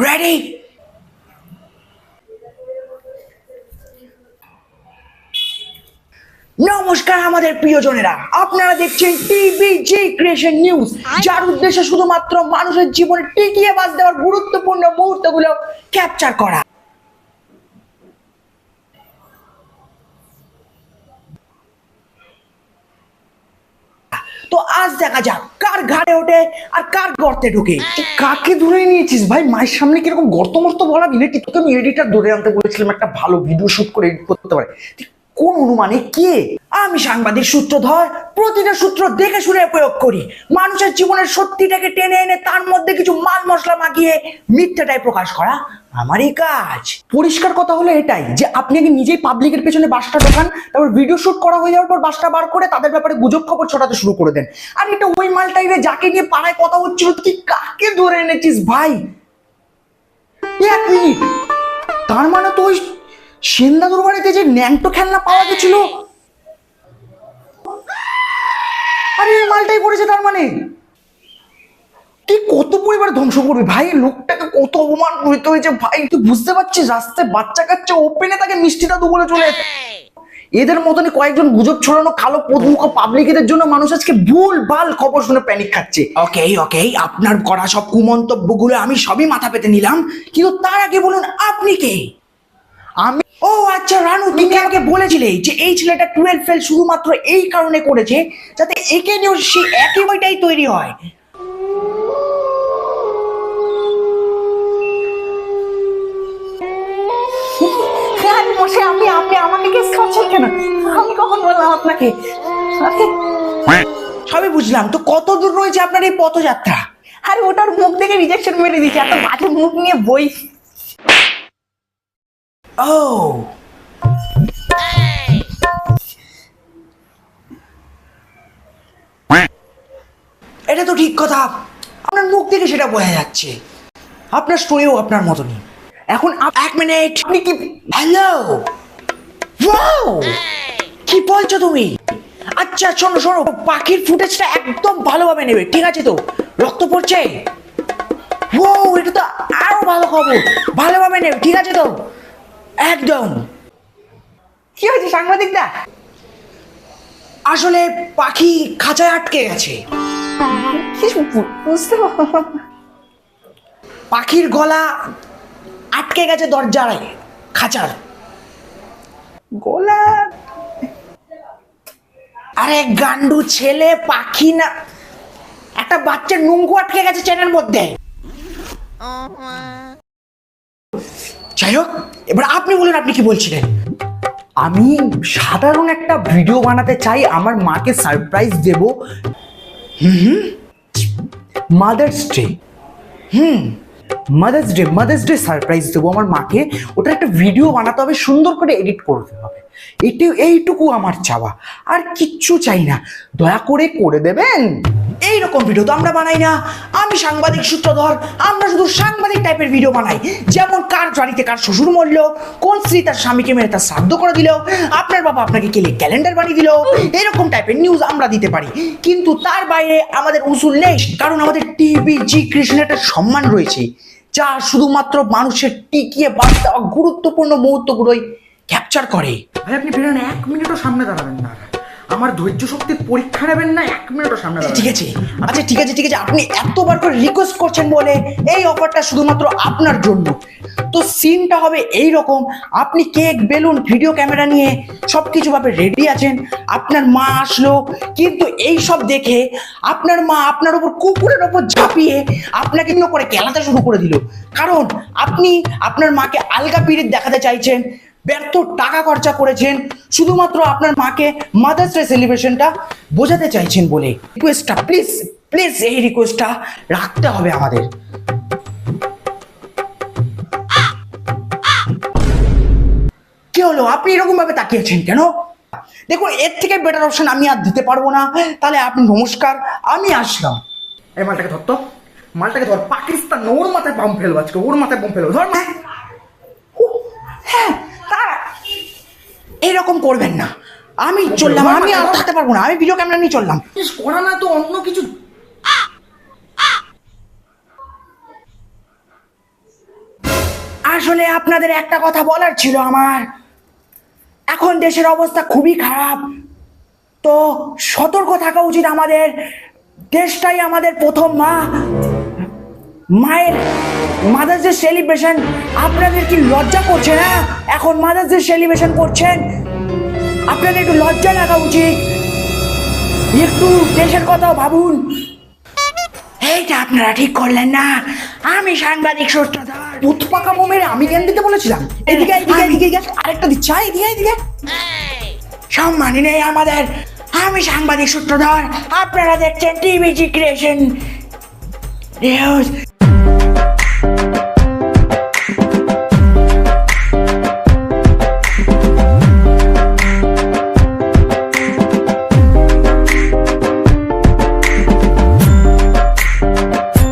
Ready? নমস্কার আমাদের প্রিয়জনেরা, আপনারা দেখছেন টিবিজি ক্রিয়েশন নিউজ, যার উদ্দেশ্য শুধুমাত্র মানুষের জীবনে টিকিয়ে বাঁচ দেওয়ার গুরুত্বপূর্ণ মুহূর্তগুলো ক্যাপচার করা। তো আজ দেখা যাক কার ঘাড়ে ওঠে আর কার গর্তে ঢুকে। কাকে ধরে নিয়েছিস ভাই? মায়ের সামনে কিরকম গর্ত মর্ত বলা বিলেটি? তোকে আমি এডিটার ধরে আনতে বলেছিলাম, একটা ভালো ভিডিও শুট করে এডিট করতে পারে। কোন অনুমানে কে? আমি সাংবাদিক সূত্রধর, প্রতিটা সূত্র দেখে শুনে প্রয়োগ করি। মানুষের জীবনের সত্যিটাকে টেনে এনে তার মধ্যে কিছু মাল মশলা মাখিয়ে মিথ্যাটাই প্রকাশ করা আমারই কাজ। পরিষ্কার কথা হলো এটাই যে আপনি আগে নিজেই পাবলিকের পেছনে বাসটা ঢোকান, তারপর ভিডিও শুট করা হয়ে যাওয়ার পর বাসটা বার করে তাদের ব্যাপারে গুজব খবর ছড়াতে শুরু করে দেন। আর এটা ওই মালটাই রে যাকে নিয়ে পাড়ায় কথা হচ্ছিল। তুই কাকে ধরে এনেছিস ভাই? এক মিনিট, তার মানে তো ওই সেনদাদুর বাড়িতে যে ন্যাংটো খেলনা পাওয়া গেছিল, আরে এই মালটাই পড়েছে তার মানে। তুই কত পরিবার ধ্বংস করবি ভাই? লোকটাকে কত অপমান করতে হয়েছে ভাই, তুই বুঝতে পারছিস? রাস্তায় বাচ্চা কাচ্চা ওপেনে তাকে মিষ্টি দাদু বলে চলে। এদের মতনই কয়েকজন গুজব ছড়ানো কালো পদমুখ পাবলিক, এদের জন্য মানুষ আজকে ভুল ভাল খবর শুনে প্যানিক খাচ্ছে। ওকে ওকে, আপনার করা সব কুমন্তব্যগুলো আমি সবই মাথা পেতে নিলাম, কিন্তু তার আগে বলুন আপনি কে? আমি ও আচ্ছা রানু, তুমি আমাকে বলেছিলে যে এই ছেলেটা 12 ফেল শুধুমাত্র এই কারণে করেছে যাতে একে নিয়েও সে একই বইটাই তৈরি হয়। আমি আপনি আমাকে কেস খাচ্ছেন কেন? আমি কখন বললাম আপনাকে? সবই বুঝলাম, তো কত দূর রয়েছে আপনার এই পথযাত্রা? আরে ওটার মুখ দেখে রিজেকশন মেরে দিচ্ছে, এত বাজে মুখ নিয়ে বই। ও এটা তো ঠিক কথা, আপনার মুখ থেকে সেটা বোঝা যাচ্ছে। আপনার স্টোরিও আপনার মতনই। এখন এক মিনিট, আপনি কি হ্যালো ওয়াও কি বলছো তুমি? আচ্ছা শোনো শোনো, পাখির ফুটেজটা একদম ভালোভাবে নেবে, ঠিক আছে তো? রক্ত পড়ছে, ও এটা তো আরো ভালো খবর, ভালোভাবে নেবে, ঠিক আছে তো? একদম। কি হয়েছে সাংবাদিকটা? আসলে পাখি খাঁচায় আটকে গেছে। কি বুঝতে পারলাম। পাখির গলা আটকে গেছে দরজার খাঁচার। গোলা? আরে গান্ডু ছেলে, পাখি না, একটা বাচ্চার নুঙ্গু আটকে গেছে চেনের মধ্যে। যাই হোক, এবার আপনি বলুন আপনি কি বলছিলেন। আমি সাধারণ একটা ভিডিও বানাতে চাই, আমার মাকে সারপ্রাইজ দেব। Mother's Day, Mother's Day surprise দেবো আমার মাকে। ওটা একটা ভিডিও বানাতে হবে, সুন্দর করে এডিট করতে হবে। এইটুকু আমার চাওয়া, আর কিচ্ছু চাই না। দয়া করে দেবেন। এইরকম ভিডিও তো আমরা বানাই না, আমি সাংবাদিক সূত্রধর, আমরা শুধু সাংবাদিক টাইপের ভিডিও বানাই। যেমন কার বাড়িতে কার শ্বশুর মরলো, কোন স্ত্রী তার স্বামীকে মেরে তার শ্রাদ্ধ করে দিল, আপনার বাবা আপনাকে কেলে ক্যালেন্ডার বানিয়ে দিল, এরকম টাইপের নিউজ আমরা দিতে পারি। কিন্তু তার বাইরে আমাদের উসুল নেই, কারণ আমাদের টিবিজি ক্রিয়েশনের একটা সম্মান রয়েছে, যা শুধুমাত্র মানুষের টিকিয়ে বাঁচ দেওয়া গুরুত্বপূর্ণ মুহূর্তগুলোই ক্যাপচার করে। ভাই আপনি বেরোন, 1 মিনিটও সামনে দাঁড়াবেন না। আমার ধৈর্য শক্তির পরীক্ষা নেবেন না, 1 মিনিটও সামনে দাঁড়াবেন। ঠিক আছে, আচ্ছা ঠিক আছে ঠিক আছে, আপনি এতবার করে রিকোয়েস্ট করছেন বলে এই অফারটা শুধুমাত্র আপনার জন্য। তো সিনটা হবে এই রকম, আপনি কেক, বেলুন, ভিডিও ক্যামেরা নিয়ে সবকিছু ভাবে রেডি আছেন। আপনার মা আসলো, কিন্তু এই সব দেখে আপনার মা আপনার উপর কুকুরের ওপর ঝাঁপিয়ে আপনাকে করে খেলাতে শুরু করে দিল, কারণ আপনি আপনার মাকে আলগা পিরিত দেখাতে চাইছেন, ব্যর্থ টাকা খরচা করেছেন শুধুমাত্র আপনার মাকে মাদার্স ডে সেলিব্রেশনটা বোঝাতে চাইছেন বলে। রিকোয়েস্টটা প্লিজ প্লিজ, এই রিকোয়েস্টটা রাখতে হবে আমাদের। কি হলো, আপনি এরকম ভাবে তাকিয়েছেন কেন? দেখুন, এর থেকে বেটার অপশন আমি আর দিতে পারবো না। তাহলে আপনি নমস্কার, আমি আসলাম। এই মালটাকে ধর তো, মালটাকে ধর। পাকিস্তান ওর মাথায় বম ফেলবো আজকে, ওর মাথায় বম ফেলবো। ধর। হ্যাঁ, এরকম করবেন না, আমি চললাম, আমি আর থাকতে পারবো না, আমি ভিডিও ক্যামেরা নিয়ে চললাম। করা না তো অন্য কিছু। আসলে আপনাদের একটা কথা বলার ছিল আমার। এখন দেশের অবস্থা খুবই খারাপ, তো সতর্ক থাকা উচিত আমাদের। দেশটাই আমাদের প্রথম মা। মায়ের মাদার্স ডে সেলিব্রেশন, আপনাদের কি লজ্জা করছে না? এখন মাদার্স ডে সেলিব্রেশন করছেন, আপনাদের একটু লজ্জা লাগা উচিত। একটু দেশের কথাও ভাবুন। এইটা আপনারা ঠিক করলেন না। আমি সাংবাদিক সূত্রধর। দুধ পাকামো মেরে আমি জ্ঞান দিতে বলেছিলাম? এদিকে এদিকে এদিকে এদিকে। আরেকটা দিচ্ছি, এদিকে এদিকে। সম্মানই নেই আমাদের। আমি সাংবাদিক সূত্রধর, আপনারা দেখছেন টিভিজি ক্রিয়েশন নিউজ।